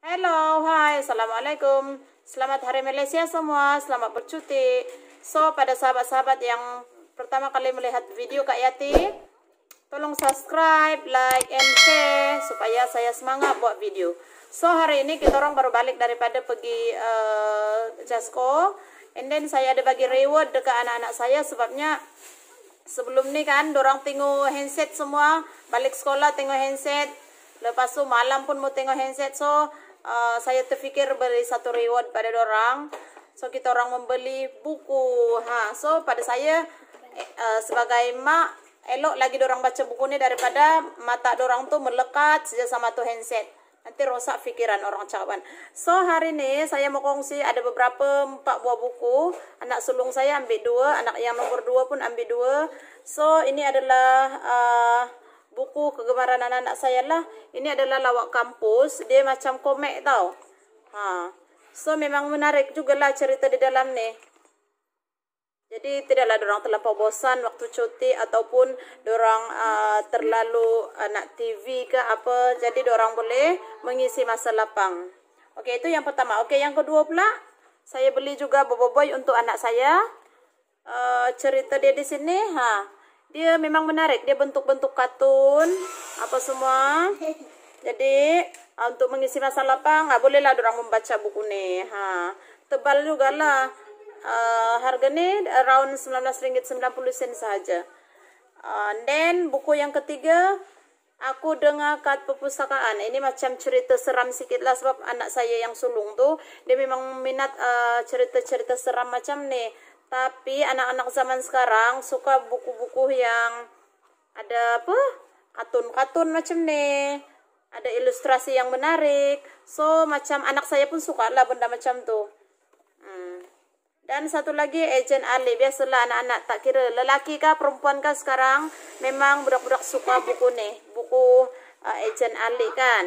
Hello, hai, assalamualaikum. Selamat Hari Malaysia semua, selamat bercuti. So, pada sahabat-sahabat yang pertama kali melihat video Kak Yati, tolong subscribe, like, and share supaya saya semangat buat video. So, hari ini kita orang baru balik daripada pergi Jasko, and then saya ada bagi reward dekat anak-anak saya sebabnya sebelum ni kan dorang tengok handset semua, balik sekolah tengok handset, lepas tu malam pun mau tengok handset. So saya terfikir beri satu reward pada dorang. So kita orang membeli buku. So pada saya sebagai mak, elok lagi dorang baca buku ni daripada mata dorang tu melekat saja sama tu handset. Nanti rosak fikiran orang cawan. So hari ni saya mau kongsi ada beberapa 4 buah buku. Anak sulung saya ambil 2, anak yang nomor 2 pun ambil 2. So ini adalah buku kegemaran anak-anak saya lah. Ini adalah lawak kampus. Dia macam komik tau. So memang menarik jugalah cerita di dalam ni. Jadi tidaklah dorang terlampau bosan waktu cuti ataupun dorang terlalu nak TV ke apa. Jadi dorang boleh mengisi masa lapang. Okey, itu yang pertama. Okey, yang kedua pula saya beli juga boboiboy untuk anak saya. Cerita dia di sini, dia memang menarik. Dia bentuk-bentuk kartun apa semua. Jadi untuk mengisi masa lapang, bolehlah dorang membaca buku ni. Tebal jugalah. Harga ni around RM19.90 sahaja. Then buku yang ketiga, aku dengar kat perpustakaan. Ini macam cerita seram sikit lah sebab anak saya yang sulung tu dia memang minat cerita-cerita seram macam ni. Tapi anak-anak zaman sekarang suka buku-buku yang ada apa? Kartun-kartun macam ni. Ada ilustrasi yang menarik. So macam anak saya pun suka lah benda macam tu. Dan satu lagi Ejen Ali. Biasalah anak-anak tak kira lelaki kah perempuan kah sekarang memang budak-budak suka buku ni. Buku Ejen Ali kan.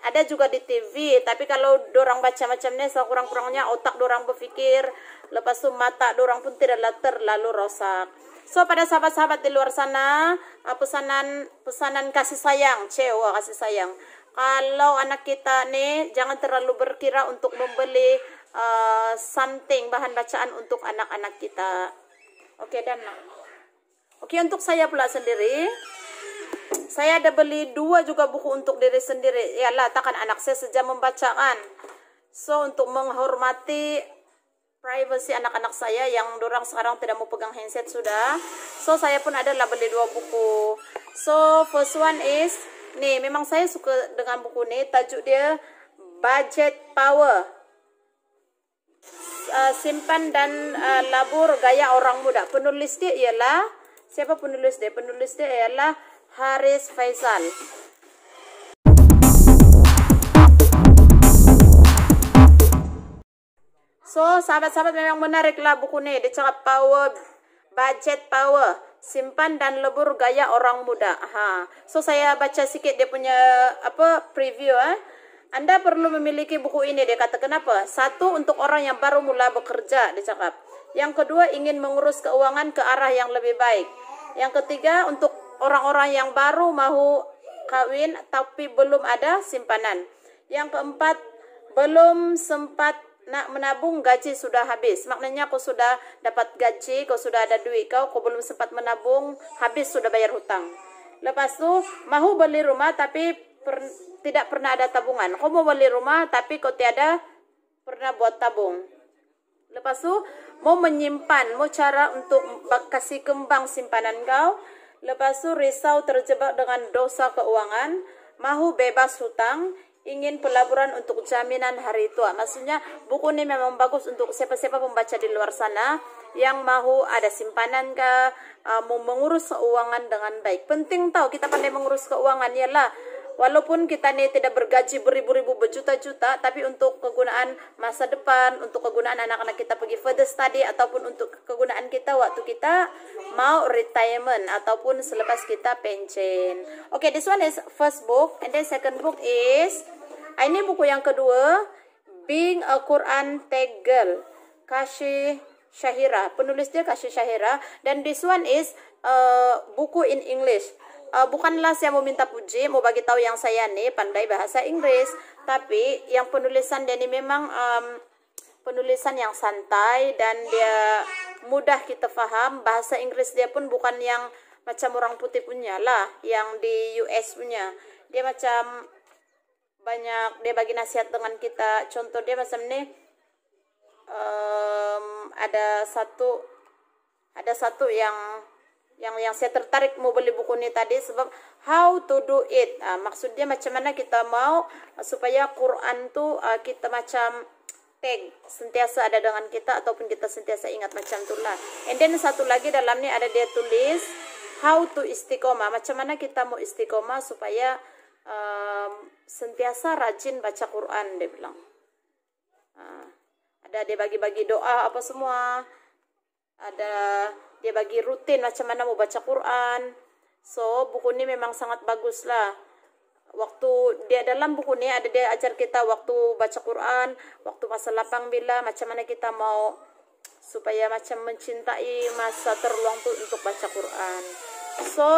Ada juga di TV. Tapi kalau dorang baca macam ni sekurang-kurangnya otak dorang berfikir. Lepas tu mata dorang pun tidaklah terlalu rosak. So pada sahabat-sahabat di luar sana, pesanan kasih sayang, kasih sayang. Kalau anak kita ni jangan terlalu berkira untuk membeli something bahan bacaan untuk anak-anak kita. Okey dan okey, untuk saya pula sendiri, saya ada beli 2 juga buku untuk diri sendiri. Yalah, takkan anak saya sejam membacakan. So untuk menghormati privacy anak-anak saya yang dorang sekarang tidak mau pegang handset sudah. So saya pun adalah beli 2 buku. So first one is ni, memang saya suka dengan buku ni. Tajuk dia Budget Power. Simpan dan labur gaya orang muda. Penulis dia ialah, siapa penulis dia? Penulis dia ialah Haris Faisal. So sahabat-sahabat memang menariklah buku ni. Dia cakap budget power, simpan dan lebur gaya orang muda. So saya baca sikit dia punya preview. Anda perlu memiliki buku ini, dia kata. Kenapa? 1, untuk orang yang baru mula bekerja, dia cakap. Yang kedua, ingin mengurus keuangan ke arah yang lebih baik. Yang ketiga, untuk orang-orang yang baru mahu kawin tapi belum ada simpanan. Yang keempat, belum sempat nak menabung, gaji sudah habis. Maknanya kau sudah dapat gaji, kau sudah ada duit, kau belum sempat menabung, habis sudah bayar hutang. Lepas tu, mahu beli rumah tapi tidak pernah ada tabungan. Kau mau beli rumah tapi kau tiada pernah buat tabung. Lepas tu mau menyimpan, mau cara untuk kasih kembang simpanan kau. Lepas tu risau terjebak dengan dosa keuangan, mahu bebas hutang, ingin pelaburan untuk jaminan hari tua. Maksudnya buku ni memang bagus untuk siapa-siapa pembaca di luar sana yang mahu ada simpanan ke, mau mengurus keuangan dengan baik. Penting tahu kita pandai mengurus keuangan. Ialah walaupun kita ni tidak bergaji beribu-ribu, berjuta-juta, tapi untuk kegunaan masa depan, untuk kegunaan anak-anak kita pergi further study, ataupun untuk kegunaan kita waktu kita mau retirement, ataupun selepas kita pension. Okay, this one is first book. And then second book is, ini buku yang kedua, Being a Quran Tag Girl, Kasih Syahira. Penulis dia Kasih Syahira. Dan this one is buku in English, bukanlah saya mau minta puji, mau bagi tahu yang saya nih pandai bahasa Inggris, tapi yang penulisan dia ini memang penulisan yang santai dan dia mudah kita paham. Bahasa Inggris dia pun bukan yang macam orang putih punya lah, yang di US punya. Dia macam banyak, dia bagi nasihat dengan kita. Contoh dia macam nih, ada satu yang saya tertarik mau beli buku ini tadi sebab how to do it. Maksudnya macam mana kita mau supaya Quran tuh kita macam tag sentiasa ada dengan kita ataupun kita sentiasa ingat macam itulah. And then satu lagi dalam ni ada dia tulis how to istiqomah. Macam mana kita mau istiqomah supaya sentiasa rajin baca Quran, dia bilang. Ada dia bagi-bagi doa apa semua. Ada dia bagi rutin macam mana mau baca Quran. So buku ini memang sangat bagus lah. Waktu dia dalam buku ini ada dia ajar kita waktu baca Quran, waktu masa lapang bila, macam mana kita mau supaya macam mencintai masa terluang tu untuk baca Quran. So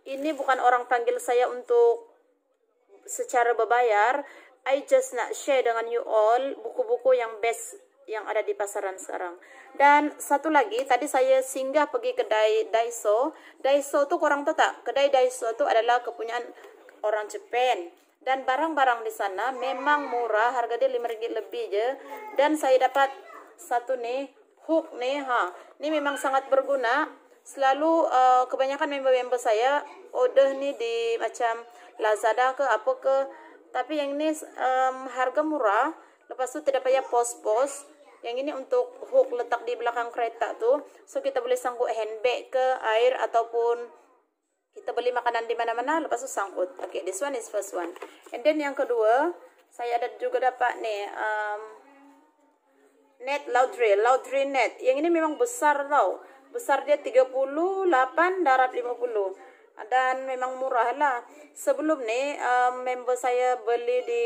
ini bukan orang panggil saya untuk secara berbayar. I just nak share dengan you all buku-buku yang best yang ada di pasaran sekarang. Dan satu lagi, tadi saya singgah pergi kedai Daiso. Daiso tu korang tahu tak? Kedai Daiso tu adalah kepunyaan orang Jepun. Dan barang-barang di sana memang murah, harga dia RM5 lebih je. Dan saya dapat satu nih, hook nih, ini memang sangat berguna. Selalu kebanyakan member-member saya order nih di macam Lazada ke apa ke. Tapi yang ini harga murah. Lepas tu tidak payah pos-pos. Yang ini untuk hook letak di belakang kereta tu. So kita boleh sangkut handbag ke, air ataupun kita beli makanan di mana-mana, lepas tu sangkut. Okay, this one is first one. And then yang kedua, saya ada juga dapat nih net laundry net. Yang ini memang besar tau. Besar dia 38, darat 50. Dan memang murah lah. Sebelum nih member saya beli di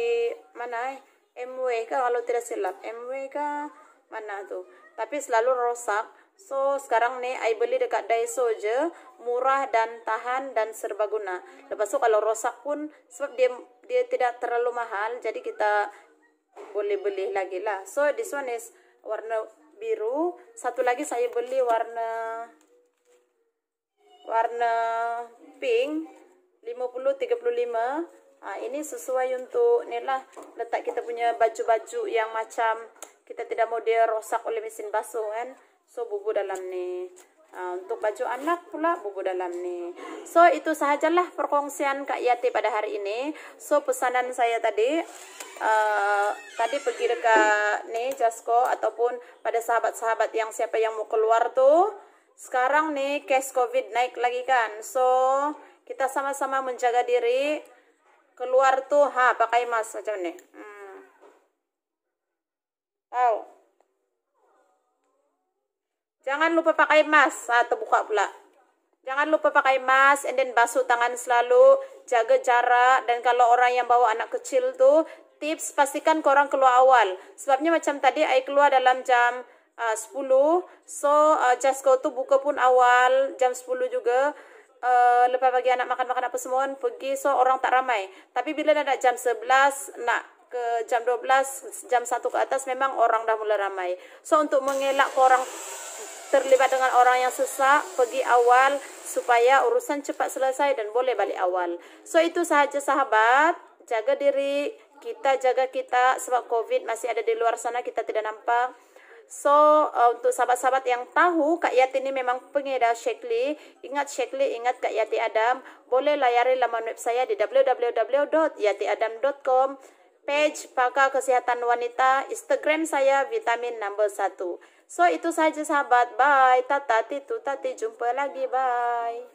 mana? MW kah kalau tidak silap. MW kah? Mana tuh? Tapi selalu rosak. So sekarang nih I beli dekat Daiso je, murah dan tahan dan serbaguna. Lepas tu kalau rosak pun sebab dia tidak terlalu mahal, jadi kita boleh beli lagi lah. So this one is warna biru. Satu lagi saya beli warna pink 50-35. Ini sesuai untuk ni lah, letak kita punya baju-baju yang macam kita tidak mau dia rosak oleh mesin basuh kan. So bubu dalam ni. Untuk baju anak pula bubu dalam ni. So itu sahajalah perkongsian Kak Yati pada hari ini. So pesanan saya tadi pergi dekat ni Jasko ataupun pada sahabat-sahabat yang siapa yang mau keluar tuh. Sekarang nih case COVID naik lagi kan. So kita sama-sama menjaga diri. Keluar tuh pakai mask macam ni. Jangan lupa pakai mask. Terbuka pula. Jangan lupa pakai mask and then basuh tangan selalu, jaga jarak. Dan kalau orang yang bawa anak kecil tuh, tips pastikan korang keluar awal. Sebabnya macam tadi I keluar dalam jam 10. So just go tuh buka pun awal jam 10 juga. Lepas bagi anak makan-makan apa semua pergi, so orang tak ramai. Tapi bila dah jam 11 nak ke jam 12, jam 1 ke atas memang orang dah mulai ramai. So untuk mengelak orang terlibat dengan orang yang sesak, pergi awal supaya urusan cepat selesai dan boleh balik awal. So itu sahaja sahabat, jaga diri, kita jaga kita sebab COVID masih ada di luar sana, kita tidak nampak. So untuk sahabat-sahabat yang tahu Kak Yati ini memang pengedar Shaklee, ingat Shaklee, ingat Kak Yati Adam, boleh layari laman web saya di www.yatiadam.com, page Pakar Kesihatan Wanita, Instagram saya vitamin number 1. So itu saja sahabat, bye, tata titu tati, jumpa lagi, bye.